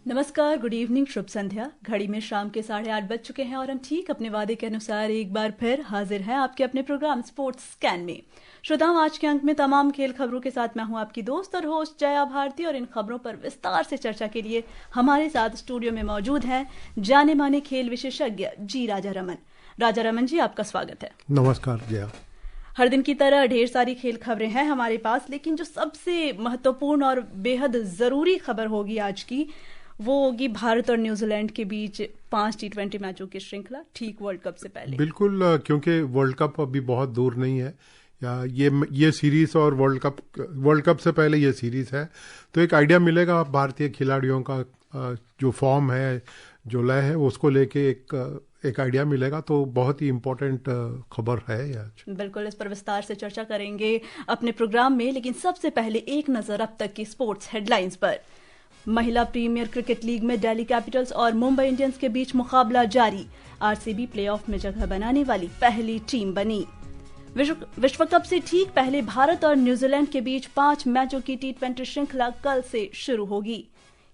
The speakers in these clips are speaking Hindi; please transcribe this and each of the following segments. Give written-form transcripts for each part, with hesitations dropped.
नमस्कार, गुड इवनिंग, शुभ संध्या। घड़ी में शाम के 8:30 बज चुके हैं और हम ठीक अपने वादे के अनुसार एक बार फिर हाजिर हैं आपके अपने प्रोग्राम स्पोर्ट्स स्कैन में। श्रोताओं, आज के अंक में तमाम खेल खबरों के साथ मैं हूं आपकी दोस्त और होस्ट जया भारती, और इन खबरों पर विस्तार से चर्चा के लिए हमारे साथ स्टूडियो में मौजूद हैं जाने माने खेल विशेषज्ञ जी राजा रमन। राजा रमन जी, आपका स्वागत है। नमस्कार जया। हर दिन की तरह ढेर सारी खेल खबरें हैं हमारे पास, लेकिन जो सबसे महत्वपूर्ण और बेहद जरूरी खबर होगी आज की, वो होगी भारत और न्यूजीलैंड के बीच 5 T20 मैचों की श्रृंखला ठीक वर्ल्ड कप से पहले। बिल्कुल, क्योंकि वर्ल्ड कप अभी बहुत दूर नहीं है, या ये सीरीज और वर्ल्ड कप से पहले ये सीरीज है, तो एक आइडिया मिलेगा भारतीय खिलाड़ियों का। जो फॉर्म है, जो लय है, उसको लेके एक आइडिया मिलेगा। तो बहुत ही इम्पोर्टेंट खबर है आज। बिल्कुल, इस पर विस्तार से चर्चा करेंगे अपने प्रोग्राम में, लेकिन सबसे पहले एक नजर अब तक की स्पोर्ट्स हेडलाइंस पर। महिला प्रीमियर क्रिकेट लीग में दिल्ली कैपिटल्स और मुंबई इंडियंस के बीच मुकाबला जारी। आरसीबी प्लेऑफ में जगह बनाने वाली पहली टीम बनी। विश्व कप से ठीक पहले भारत और न्यूजीलैंड के बीच 5 मैचों की T20 श्रृंखला कल से शुरू होगी।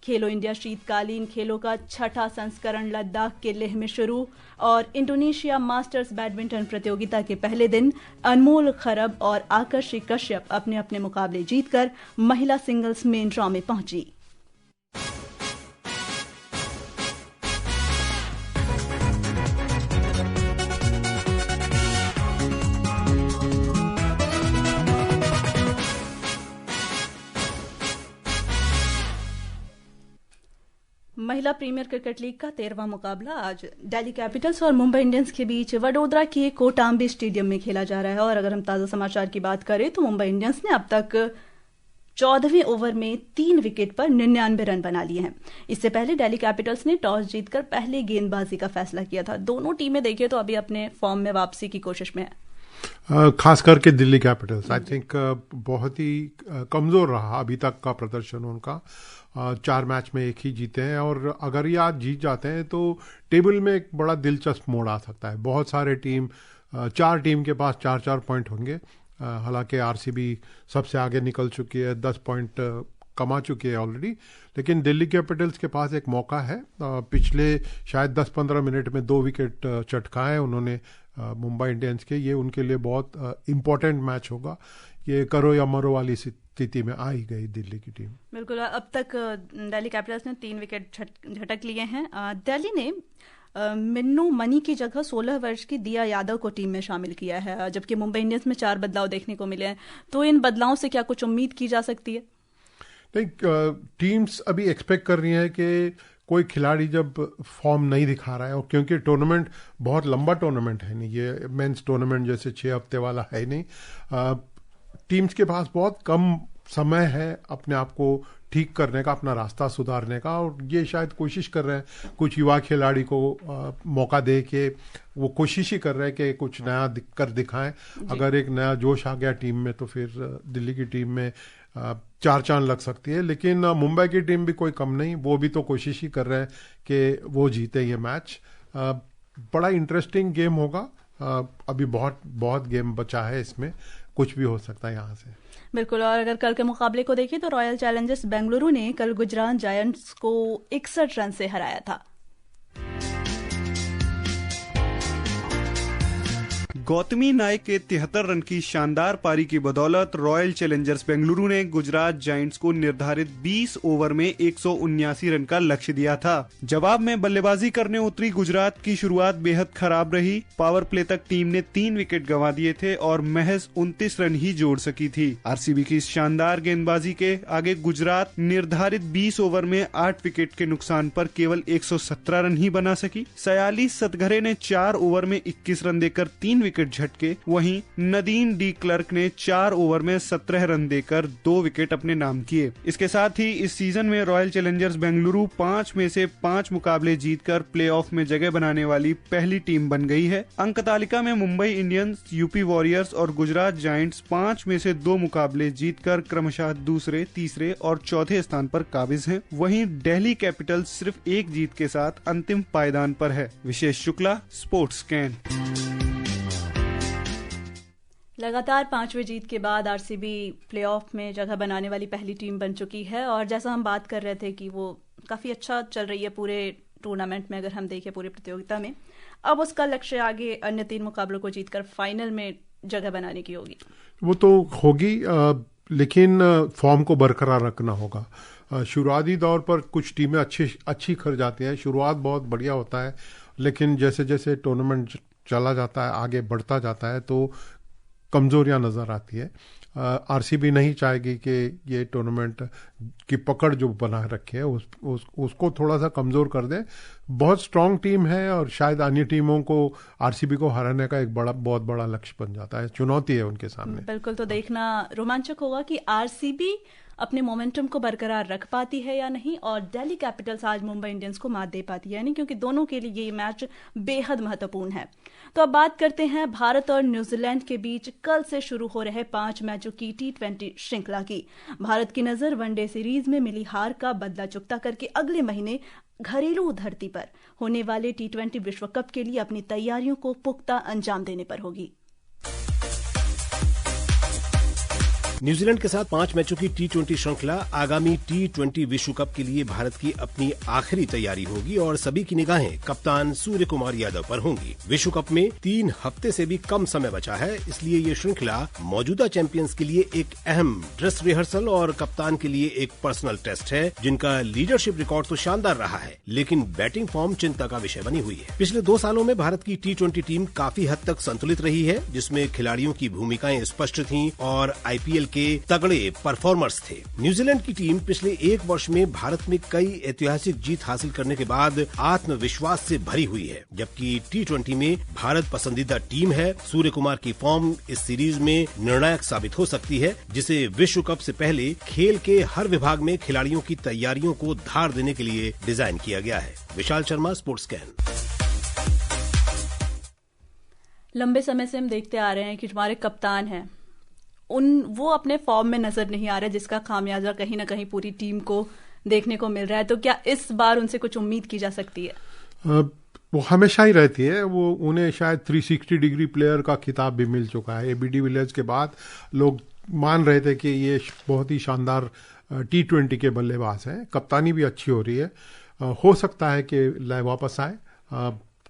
खेलो इंडिया शीतकालीन खेलों का 6ठा संस्करण लद्दाख के लेह में शुरू, और इंडोनेशिया मास्टर्स बैडमिंटन प्रतियोगिता के पहले दिन अनमोल खरब और आकर्षि कश्यप अपने अपने मुकाबले जीतकर महिला सिंगल्स मेन ड्रॉ में पहुंची। महिला प्रीमियर क्रिकेट लीग का 13वां मुकाबला आज दिल्ली कैपिटल्स और मुंबई इंडियंस के बीच वडोदरा के कोटाम्बी स्टेडियम में खेला जा रहा है। और अगर हम ताजा समाचार की बात करें तो मुंबई इंडियंस ने अब तक 14वें ओवर में 3 विकेट पर 99 रन बना लिए हैं। इससे पहले दिल्ली कैपिटल्स ने टॉस जीतकर पहले गेंदबाजी का फैसला किया था। दोनों टीमें देखिए तो अभी अपने फॉर्म में वापसी की कोशिश में है। खास करके दिल्ली कैपिटल्स आई थिंक बहुत ही कमजोर रहा अभी तक का प्रदर्शन उनका। 4 मैच में 1 ही जीते हैं, और अगर ये आज जीत जाते हैं तो टेबल में एक बड़ा दिलचस्प मोड़ आ सकता है। बहुत सारे 4 टीम के पास 4-4 पॉइंट होंगे। हालांकि आरसीबी सबसे आगे निकल चुकी है, 10 पॉइंट कमा चुकी है ऑलरेडी, लेकिन दिल्ली कैपिटल्स के पास एक मौका है। पिछले शायद 10-15 मिनट में 2 विकेट चटकाए उन्होंने मुंबई इंडियंस के। ये उनके लिए बहुत इम्पोर्टेंट मैच होगा। ये करो या मरो वाली स्थिति में आ ही गई दिल्ली की टीम। बिल्कुल, अब तक दिल्ली कैपिटल्स ने 3 विकेट झटक लिए हैं। दिल्ली ने मिन्नू मनी की जगह 16 वर्ष की दिया यादव को टीम में शामिल किया है, जबकि मुंबई इंडियंस में 4 बदलाव देखने को मिले हैं। तो इन बदलावों से क्या कुछ उम्मीद की जा सकती है? नहीं, टीम्स अभी एक्सपेक्ट कर रही हैं कि कोई खिलाड़ी जब फॉर्म नहीं दिखा रहा है, और क्योंकि टूर्नामेंट बहुत लंबा टूर्नामेंट है नहीं, ये मेंस टूर्नामेंट जैसे 6 हफ्ते वाला है नहीं। टीम्स के पास बहुत कम समय है अपने आप को ठीक करने का, अपना रास्ता सुधारने का, और ये शायद कोशिश कर रहे हैं कुछ युवा खिलाड़ी को मौका दे के। वो कोशिश ही कर रहे हैं कि कुछ नया कर दिखाएं। अगर एक नया जोश आ गया टीम में तो फिर दिल्ली की टीम में 4 चांद लग सकती है। लेकिन मुंबई की टीम भी कोई कम नहीं, वो भी तो कोशिश ही कर रहे हैं कि वो जीते ये मैच। बड़ा इंटरेस्टिंग गेम होगा। अभी बहुत गेम बचा है, इसमें कुछ भी हो सकता है यहाँ से। बिल्कुल, और अगर कल के मुकाबले को देखें तो रॉयल चैलेंजर्स बेंगलुरु ने कल गुजरात जायंट्स को 61 रन से हराया था। गौतमी नायक के 73 रन की शानदार पारी की बदौलत रॉयल चैलेंजर्स बेंगलुरु ने गुजरात जायंट्स को निर्धारित 20 ओवर में 179 रन का लक्ष्य दिया था। जवाब में बल्लेबाजी करने उतरी गुजरात की शुरुआत बेहद खराब रही। पावर प्ले तक टीम ने 3 विकेट गंवा दिए थे और महज 29 रन ही जोड़ सकी थी। आरसीबी की शानदार गेंदबाजी के आगे गुजरात निर्धारित 20 ओवर में 8 विकेट के नुकसान पर केवल 117 रन ही बना सकी। 46 सतघरे ने 4 ओवर में 21 रन देकर 3 विकेट झटके। वहीं नदीन डी क्लर्क ने 4 ओवर में 17 रन देकर 2 विकेट अपने नाम किए। इसके साथ ही इस सीजन में रॉयल चैलेंजर्स बेंगलुरु 5 में से 5 मुकाबले जीतकर प्लेऑफ में जगह बनाने वाली पहली टीम बन गई है। अंक तालिका में मुंबई इंडियंस, यूपी वॉरियर्स और गुजरात जायंट्स 5 में से 2 मुकाबले जीतकर क्रमशः दूसरे, तीसरे और चौथे स्थान पर काबिज हैं। वहीं दिल्ली कैपिटल्स सिर्फ 1 जीत के साथ अंतिम पायदान पर है। विशेष शुक्ला, स्पोर्ट्स स्कैन। लगातार 5वीं जीत के बाद आरसीबी प्लेऑफ में जगह बनाने वाली पहली टीम बन चुकी है। और जैसा हम बात कर रहे थे कि वो काफ़ी अच्छा चल रही है पूरे टूर्नामेंट में, अगर हम देखें पूरी प्रतियोगिता में। अब उसका लक्ष्य आगे अन्य 3 मुकाबलों को जीतकर फाइनल में जगह बनाने की होगी। वो तो होगी, लेकिन फॉर्म को बरकरार रखना होगा। शुरुआती दौर पर कुछ टीमें अच्छी कर जाती हैं, शुरुआत बहुत बढ़िया होता है, लेकिन जैसे जैसे टूर्नामेंट चला जाता है, आगे बढ़ता जाता है, तो कमजोरियां नजर आती है। आरसीबी नहीं चाहेगी कि ये टूर्नामेंट की पकड़ जो बना रखे है उसको थोड़ा सा कमजोर कर दे। बहुत स्ट्रांग टीम है और शायद अन्य टीमों को आरसीबी को हराने का एक बहुत बड़ा लक्ष्य बन जाता है, चुनौती है उनके सामने। बिल्कुल, तो देखना रोमांचक होगा कि आरसीबी अपने मोमेंटम को बरकरार रख पाती है या नहीं, और दिल्ली कैपिटल्स आज मुंबई इंडियंस को मात दे पाती है या नहीं, क्योंकि दोनों के लिए ये मैच बेहद महत्वपूर्ण है। तो अब बात करते हैं भारत और न्यूजीलैंड के बीच कल से शुरू हो रहे 5 मैचों की T20 श्रृंखला की। भारत की नजर वनडे सीरीज में मिली हार का बदला चुकता करके अगले महीने घरेलू धरती पर होने वाले T20 विश्व कप के लिए अपनी तैयारियों को पुख्ता अंजाम देने पर होगी। न्यूजीलैंड के साथ 5 मैचों की T20 श्रृंखला आगामी T20 विश्व कप के लिए भारत की अपनी आखिरी तैयारी होगी और सभी की निगाहें कप्तान सूर्य कुमार यादव पर होंगी। विश्व कप में 3 हफ्ते से भी कम समय बचा है, इसलिए ये श्रृंखला मौजूदा चैंपियंस के लिए एक अहम ड्रेस रिहर्सल और कप्तान के लिए एक पर्सनल टेस्ट है, जिनका लीडरशिप रिकॉर्ड तो शानदार रहा है, लेकिन बैटिंग फॉर्म चिंता का विषय बनी हुई है। पिछले 2 सालों में भारत की T20 टीम काफी हद तक संतुलित रही है, जिसमें खिलाड़ियों की भूमिकाएं स्पष्ट थीं और आईपीएल के तगड़े परफॉर्मर्स थे। न्यूजीलैंड की टीम पिछले 1 वर्ष में भारत में कई ऐतिहासिक जीत हासिल करने के बाद आत्मविश्वास से भरी हुई है, जबकि T20 में भारत पसंदीदा टीम है। सूर्य कुमार की फॉर्म इस सीरीज में निर्णायक साबित हो सकती है, जिसे विश्व कप से पहले खेल के हर विभाग में खिलाड़ियों की तैयारियों को धार देने के लिए डिजाइन किया गया है। Vishal Sharma, sports scan. लंबे समय से हम देखते आ रहे हैं कि हमारे कप्तान हैं वो अपने फॉर्म में नजर नहीं आ रहे, जिसका खामियाजा कहीं ना कहीं पूरी टीम को देखने को मिल रहा है। तो क्या इस बार उनसे कुछ उम्मीद की जा सकती है? वो हमेशा ही रहती है। वो उन्हें शायद 360 डिग्री प्लेयर का खिताब भी मिल चुका है। एबी डिविलियर्स के बाद लोग मान रहे थे कि ये बहुत ही शानदार T20 के बल्लेबाज हैं। कप्तानी भी अच्छी हो रही है। हो सकता है कि लय वापस आए,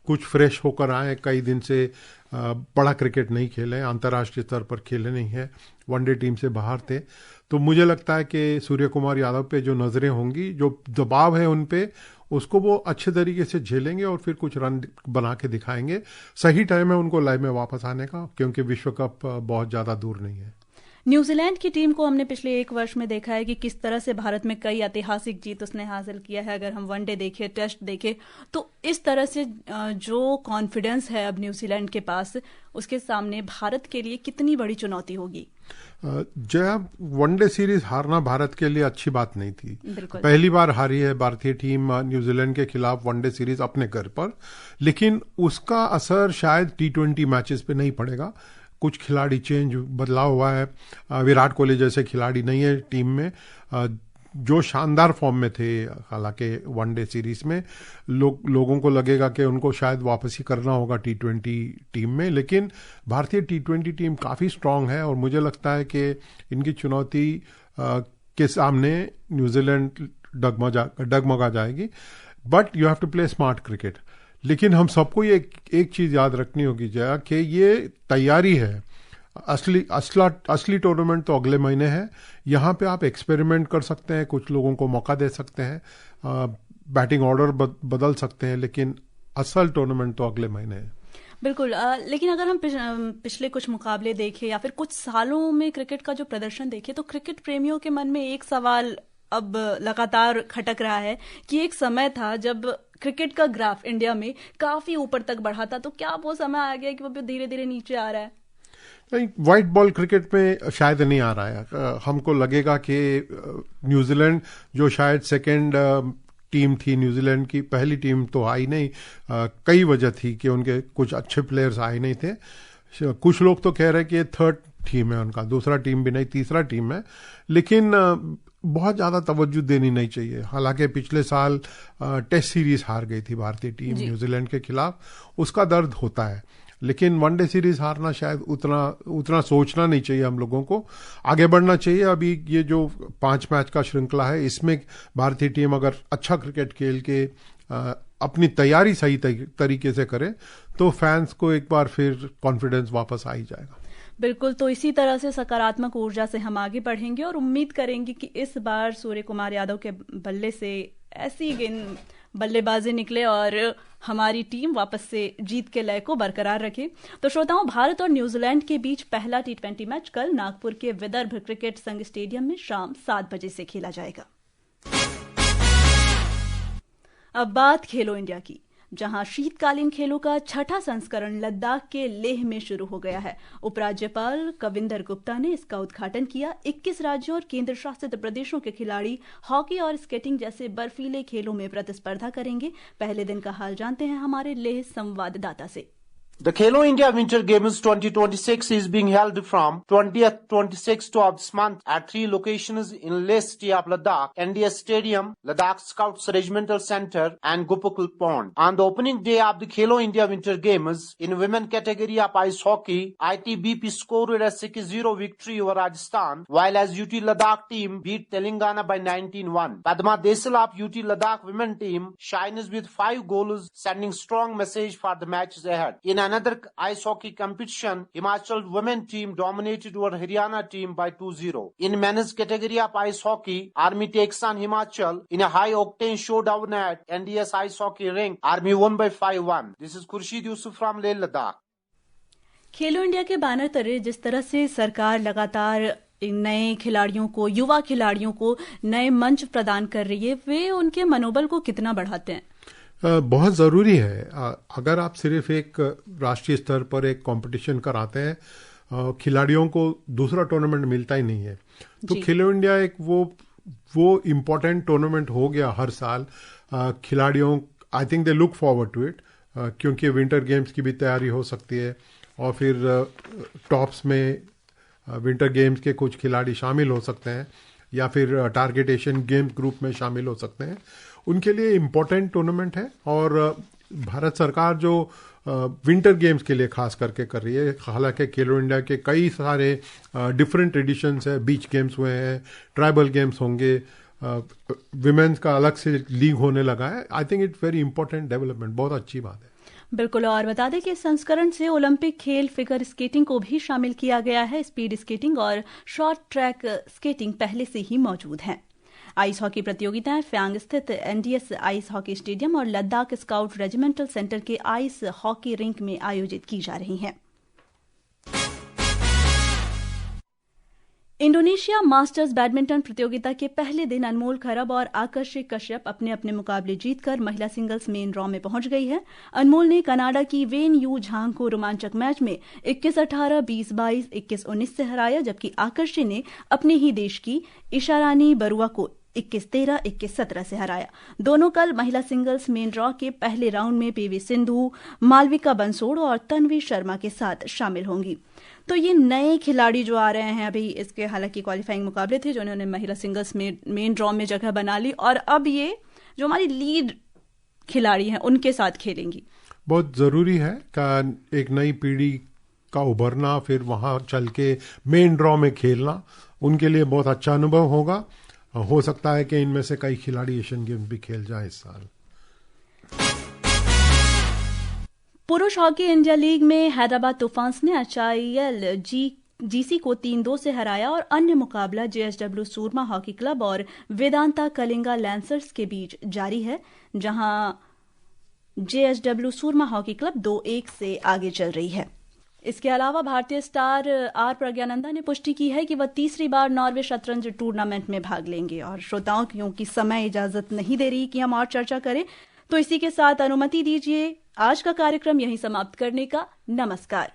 कुछ फ्रेश होकर आए। कई दिन से बड़ा क्रिकेट नहीं खेले, अंतर्राष्ट्रीय स्तर पर खेले नहीं है, वनडे टीम से बाहर थे। तो मुझे लगता है कि सूर्य कुमार यादव पे जो नजरें होंगी, जो दबाव है उन पे, उसको वो अच्छे तरीके से झेलेंगे और फिर कुछ रन बना के दिखाएंगे। सही टाइम है उनको लाइव में वापस आने का, क्योंकि विश्व कप बहुत ज्यादा दूर नहीं है। न्यूजीलैंड की टीम को हमने पिछले 1 वर्ष में देखा है कि किस तरह से भारत में कई ऐतिहासिक जीत उसने हासिल किया है। अगर हम वनडे देखें, टेस्ट देखें, तो इस तरह से जो कॉन्फिडेंस है अब न्यूजीलैंड के पास, उसके सामने भारत के लिए कितनी बड़ी चुनौती होगी। जब वनडे सीरीज हारना भारत के लिए अच्छी बात नहीं थी। पहली बार हारी है भारतीय टीम न्यूजीलैंड के खिलाफ वनडे सीरीज अपने घर पर, लेकिन उसका असर शायद T20 मैचेस पे नहीं पड़ेगा। कुछ खिलाड़ी बदलाव हुआ है। विराट कोहली जैसे खिलाड़ी नहीं है टीम में, जो शानदार फॉर्म में थे। हालांकि वनडे सीरीज में लोगों को लगेगा कि उनको शायद वापसी करना होगा T20 टीम में, लेकिन भारतीय T20 टीम काफ़ी स्ट्रांग है और मुझे लगता है कि इनकी चुनौती के सामने न्यूजीलैंड डगमगा जाएगी। But you have to play smart cricket. लेकिन हम सबको ये एक चीज याद रखनी होगी जया, कि ये तैयारी है। असली टूर्नामेंट तो अगले महीने है। यहाँ पे आप एक्सपेरिमेंट कर सकते हैं, कुछ लोगों को मौका दे सकते हैं, बैटिंग ऑर्डर बदल सकते हैं, लेकिन असल टूर्नामेंट तो अगले महीने है। बिल्कुल। लेकिन अगर हम पिछले कुछ मुकाबले देखें या फिर कुछ सालों में क्रिकेट का जो प्रदर्शन देखें, तो क्रिकेट प्रेमियों के मन में एक सवाल अब लगातार खटक रहा है कि एक समय था जब क्रिकेट का ग्राफ इंडिया में काफी ऊपर तक बढ़ा था, तो क्या वो समय आ गया कि वो धीरे धीरे नीचे आ रहा है? नहीं, व्हाइट बॉल क्रिकेट में शायद नहीं आ रहा है। हमको लगेगा कि न्यूजीलैंड जो शायद सेकेंड टीम थी, न्यूजीलैंड की पहली टीम तो आई नहीं। कई वजह थी कि उनके कुछ अच्छे प्लेयर्स आए नहीं थे। कुछ लोग तो कह रहे हैं कि थर्ड टीम है उनका, दूसरा टीम भी नहीं, तीसरा टीम है। लेकिन बहुत ज्यादा तवज्जो देनी नहीं चाहिए। हालांकि पिछले साल टेस्ट सीरीज हार गई थी भारतीय टीम न्यूजीलैंड के खिलाफ, उसका दर्द होता है। लेकिन वनडे सीरीज हारना शायद उतना सोचना नहीं चाहिए हम लोगों को, आगे बढ़ना चाहिए। अभी ये जो 5 मैच का श्रृंखला है, इसमें भारतीय टीम अगर अच्छा क्रिकेट खेल के अपनी तैयारी सही तरीके से करे तो फैंस को एक बार फिर कॉन्फिडेंस वापस आ ही जाएगा। बिल्कुल, तो इसी तरह से सकारात्मक ऊर्जा से हम आगे बढ़ेंगे और उम्मीद करेंगे कि इस बार सूर्य कुमार यादव के बल्ले से ऐसी गेंद बल्लेबाजी निकले और हमारी टीम वापस से जीत के लय को बरकरार रखे। तो श्रोताओं, भारत और न्यूजीलैंड के बीच पहला T20 मैच कल नागपुर के विदर्भ क्रिकेट संघ स्टेडियम में शाम 7 बजे से खेला जाएगा। अब बात खेलो इंडिया की, जहां शीतकालीन खेलों का छठा संस्करण लद्दाख के लेह में शुरू हो गया है। उपराज्यपाल कविंदर गुप्ता ने इसका उद्घाटन किया। 21 राज्यों और केंद्र शासित प्रदेशों के खिलाड़ी हॉकी और स्केटिंग जैसे बर्फीले खेलों में प्रतिस्पर्धा करेंगे। पहले दिन का हाल जानते हैं हमारे लेह संवाददाता से। The Khelo India Winter Games 2026 is being held from 20th 26th of this month at 3 locations in Leh city of Ladakh, NDS Stadium, Ladakh Scouts Regimental Center and Gopukul Pond. On the opening day of the Khelo India Winter Games, in women category of ice hockey, ITBP scored a 6-0 victory over Rajasthan, while as UT Ladakh team beat Telangana by 19-1. Padma Desal of UT Ladakh women team shines with 5 goals, sending strong message for the matches ahead. In another ice hockey competition, Himachal women team dominated over Haryana team by 2-0. In men's category of ice hockey, Army takes on Himachal in a high-octane showdown at NDS ice hockey rink. Army won by 5-1. This is Khurshid Yusuf from Leh, Ladakh. Khelo India के बैनर तले जिस तरह से सरकार लगातार नए खिलाड़ियों को, युवा खिलाड़ियों को नए मंच प्रदान कर रही है, वे उनके मनोबल को कितना बढ़ाते हैं? बहुत ज़रूरी है। अगर आप सिर्फ एक राष्ट्रीय स्तर पर एक कंपटीशन कराते हैं, खिलाड़ियों को दूसरा टूर्नामेंट मिलता ही नहीं है। तो खेलो इंडिया एक वो इम्पोर्टेंट टूर्नामेंट हो गया हर साल। खिलाड़ियों, I think they look forward to it, क्योंकि विंटर गेम्स की भी तैयारी हो सकती है और फिर टॉप्स में विंटर गेम्स के कुछ खिलाड़ी शामिल हो सकते हैं या फिर टारगेट एशियन गेम्स ग्रुप में शामिल हो सकते हैं। उनके लिए इम्पोर्टेंट टूर्नामेंट है और भारत सरकार जो विंटर गेम्स के लिए खास करके कर रही है, हालांकि खेलो इंडिया के कई सारे डिफरेंट एडिशंस है, बीच गेम्स हुए हैं, ट्राइबल गेम्स होंगे, विमेंस का अलग से लीग होने लगा है। I think it's very important development, बहुत अच्छी बात है। बिल्कुल, और बता दें कि इस संस्करण से ओलंपिक खेल फिगर स्केटिंग को भी शामिल किया गया है। स्पीड स्केटिंग और शॉर्ट ट्रैक स्केटिंग पहले से ही मौजूद हैं। आइस हॉकी प्रतियोगिताएं फ्यांग स्थित एनडीएस आइस हॉकी स्टेडियम और लद्दाख स्काउट रेजिमेंटल सेंटर के आइस हॉकी रिंक में आयोजित की जा रही हैं। इंडोनेशिया मास्टर्स बैडमिंटन प्रतियोगिता के पहले दिन अनमोल खरब और आकर्षि कश्यप अपने अपने मुकाबले जीतकर महिला सिंगल्स मेन ड्रॉ में पहुंच गई है। अनमोल ने कनाडा की वेन यू झांग को रोमांचक मैच में 21-18, 20-22, 21-19 से हराया, जबकि आकर्षि ने अपने ही देश की ईशारानी बरुआ को 21-13, 21-17 से हराया। दोनों कल महिला सिंगल्स मेन ड्रॉ के पहले राउंड में पीवी सिंधु, मालविका बंसोड़ और तन्वी शर्मा के साथ शामिल होंगी। तो ये नए खिलाड़ी जो आ रहे हैं, अभी इसके हालांकि क्वालिफाइंग मुकाबले थे जिन्होंने महिला सिंगल्स में मेन ड्रॉ में जगह बना ली, और अब ये जो हमारी लीड खिलाड़ी हैं उनके साथ खेलेंगी। बहुत जरूरी है कि एक नई पीढ़ी का उभरना, फिर वहां चल के मेन ड्रॉ में खेलना उनके लिए बहुत अच्छा अनुभव होगा। हो सकता है कि इनमें से कई खिलाड़ी एशियन गेम्स भी खेल जाए इस साल। पुरुष हॉकी इंडिया लीग में हैदराबाद तूफान्स ने HIL GC को 3-2 से हराया और अन्य मुकाबला JSW सूरमा हॉकी क्लब और वेदांता कलिंगा लैंसर्स के बीच जारी है, जहां JSW सूरमा हॉकी क्लब 2-1 से आगे चल रही है। इसके अलावा भारतीय स्टार आर प्रज्ञानंदा ने पुष्टि की है कि वह तीसरी बार नॉर्वे शतरंज टूर्नामेंट में भाग लेंगे। और श्रोताओं, क्योंकि समय इजाजत नहीं दे रही कि हम और चर्चा करें, तो इसी के साथ अनुमति दीजिए आज का कार्यक्रम यहीं समाप्त करने का। नमस्कार।